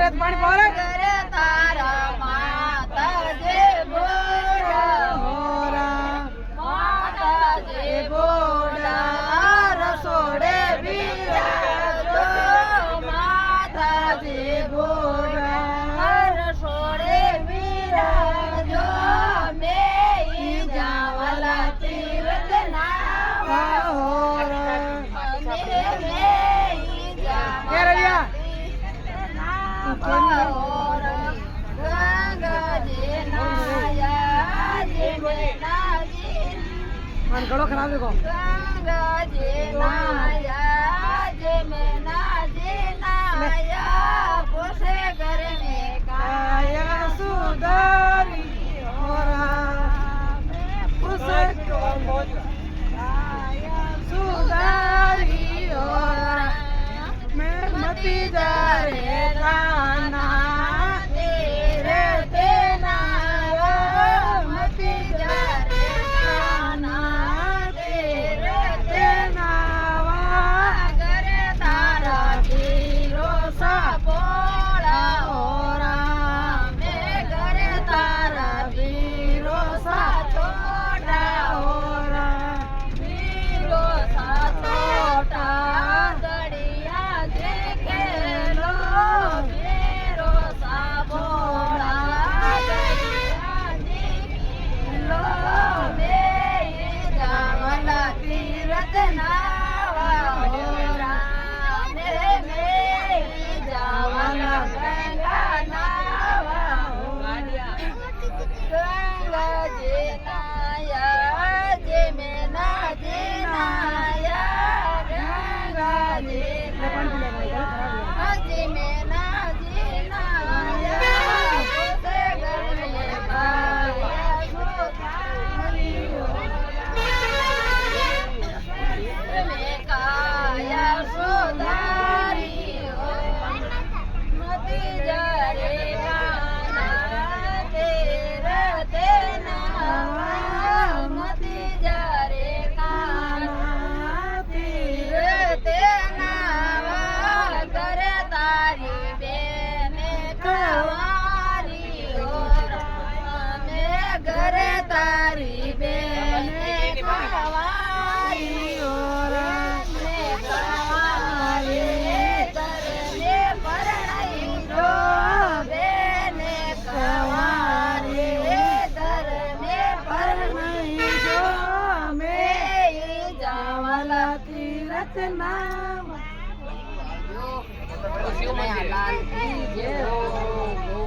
રે પાણી પારે કરે તારા માતાજી બોડા હોરા માતાજી બોડા રસોડે બિરાજો માતાજી બોડા રસોડે બિરાજો મેઈ જાવલા તીર્થ નાવા હોરા મેઈ જાવલા मन गड़ो खराब देखो काया सुधारी होरा उसे सुधारी होरा मैं मती जा रे गाना तेरे तेना मती जा रे गाना तेरे तेना करे तारा वीरो सा बोला होरा मैं करे तारा वीरो सा छोटा होरा वीरो सा छोटा दड़िया देखे लो वीरो सा बोला दड़िया देखे लो मेरी जावला तीरथ नावा होरा मेरी जावला गंगा नावा होरा गंगा जी नाया जे में ना जी नाया गंगा जी जी में ना जी नाया उसे घर में पाया सुधारी में काया सुधारी मती जरे गाना तेरा तेना मती जरे गाना तेरे तेना करे तारी बेने कवारी मैं करे तारी बेने कवारी मैं कवारी तरने परणाई जो बेने कवारी तरने परणाई जो मैं जावला तीरथ नाम लाल की जय हो।